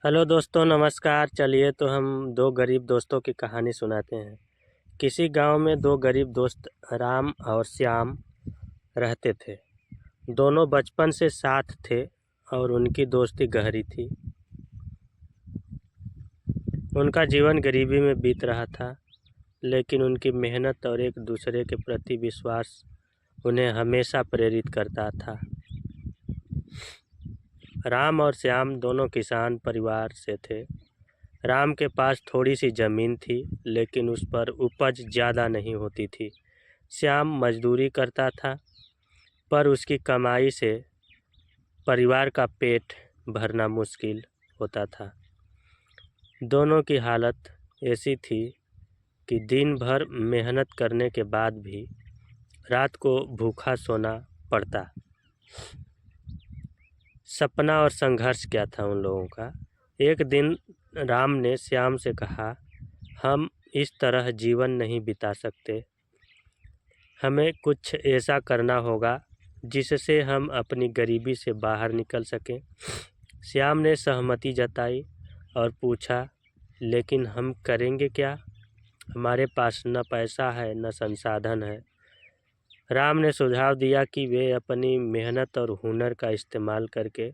Hello दोस्तों, नमस्कार। चलिए तो हम दो गरीब दोस्तों की कहानी सुनाते हैं। किसी गांव में दो गरीब दोस्त राम और श्याम रहते थे। दोनों बचपन से साथ थे और उनकी दोस्ती गहरी थी। उनका जीवन गरीबी में बीत रहा था, लेकिन उनकी मेहनत और एक दूसरे के प्रति विश्वास उन्हें हमेशा प्रेरित करता था। राम और श्याम दोनों किसान परिवार से थे। राम के पास थोड़ी सी ज़मीन थी, लेकिन उस पर उपज ज़्यादा नहीं होती थी। श्याम मजदूरी करता था, पर उसकी कमाई से परिवार का पेट भरना मुश्किल होता था। दोनों की हालत ऐसी थी कि दिन भर मेहनत करने के बाद भी रात को भूखा सोना पड़ता। सपना और संघर्ष क्या था उन लोगों का। एक दिन राम ने श्याम से कहा, हम इस तरह जीवन नहीं बिता सकते। हमें कुछ ऐसा करना होगा जिससे हम अपनी गरीबी से बाहर निकल सकें। श्याम ने सहमति जताई और पूछा, लेकिन हम करेंगे क्या? हमारे पास न पैसा है न संसाधन है। राम ने सुझाव दिया कि वे अपनी मेहनत और हुनर का इस्तेमाल करके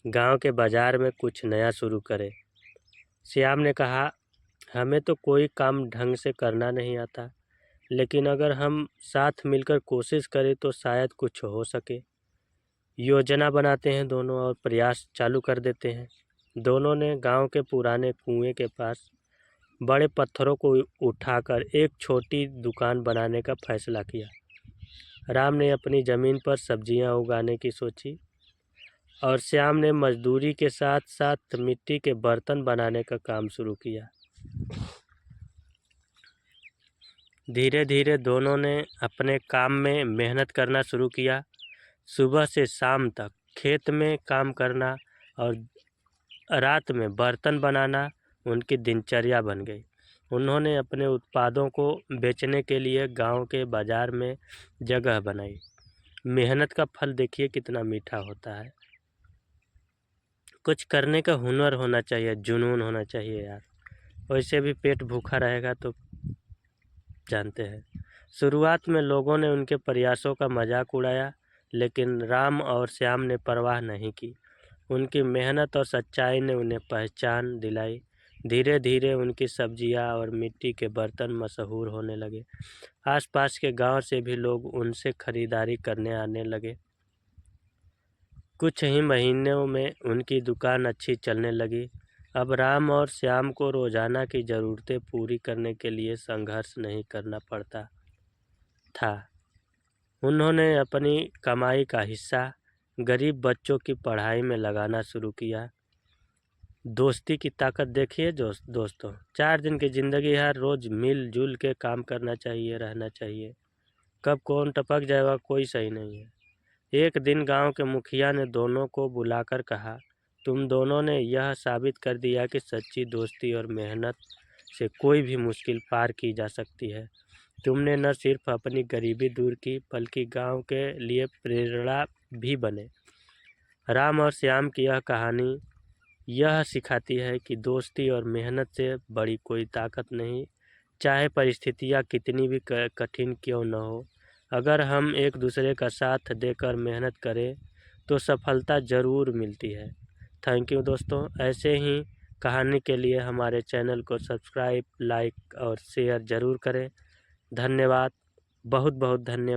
गांव के बाज़ार में कुछ नया शुरू करें। श्याम ने कहा, हमें तो कोई काम ढंग से करना नहीं आता, लेकिन अगर हम साथ मिलकर कोशिश करें तो शायद कुछ हो सके। योजना बनाते हैं दोनों और प्रयास चालू कर देते हैं। दोनों ने गांव के पुराने कुएं के पास बड़े पत्थरों को उठाकर एक छोटी दुकान बनाने का फैसला किया। राम ने अपनी ज़मीन पर सब्जियां उगाने की सोची और श्याम ने मजदूरी के साथ साथ मिट्टी के बर्तन बनाने का काम शुरू किया। धीरे धीरे दोनों ने अपने काम में मेहनत करना शुरू किया। सुबह से शाम तक खेत में काम करना और रात में बर्तन बनाना उनकी दिनचर्या बन गई। उन्होंने अपने उत्पादों को बेचने के लिए गांव के बाज़ार में जगह बनाई। मेहनत का फल देखिए कितना मीठा होता है। कुछ करने का हुनर होना चाहिए, जुनून होना चाहिए यार। वैसे भी पेट भूखा रहेगा तो जानते हैं। शुरुआत में लोगों ने उनके प्रयासों का मजाक उड़ाया, लेकिन राम और श्याम ने परवाह नहीं की। उनकी मेहनत और सच्चाई ने उन्हें पहचान दिलाई। धीरे धीरे उनकी सब्जियां और मिट्टी के बर्तन मशहूर होने लगे। आसपास के गांव से भी लोग उनसे खरीदारी करने आने लगे। कुछ ही महीनों में उनकी दुकान अच्छी चलने लगी। अब राम और श्याम को रोज़ाना की ज़रूरतें पूरी करने के लिए संघर्ष नहीं करना पड़ता था। उन्होंने अपनी कमाई का हिस्सा गरीब बच्चों की पढ़ाई में लगाना शुरू किया। दोस्ती की ताकत देखिए दोस्तों। 4 दिन की ज़िंदगी है, रोज़ मिलजुल के काम करना चाहिए, रहना चाहिए। कब कौन टपक जाएगा कोई सही नहीं है। एक दिन गांव के मुखिया ने दोनों को बुलाकर कहा, तुम दोनों ने यह साबित कर दिया कि सच्ची दोस्ती और मेहनत से कोई भी मुश्किल पार की जा सकती है। तुमने न सिर्फ अपनी गरीबी दूर की, बल्कि गांव के लिए प्रेरणा भी बने। राम और श्याम की यह कहानी यह सिखाती है कि दोस्ती और मेहनत से बड़ी कोई ताकत नहीं, चाहे परिस्थितियाँ कितनी भी कठिन क्यों न हो। अगर हम एक दूसरे का साथ देकर मेहनत करें तो सफलता ज़रूर मिलती है। थैंक यू दोस्तों। ऐसे ही कहानी के लिए हमारे चैनल को सब्सक्राइब, लाइक और शेयर ज़रूर करें। धन्यवाद, बहुत बहुत धन्यवाद।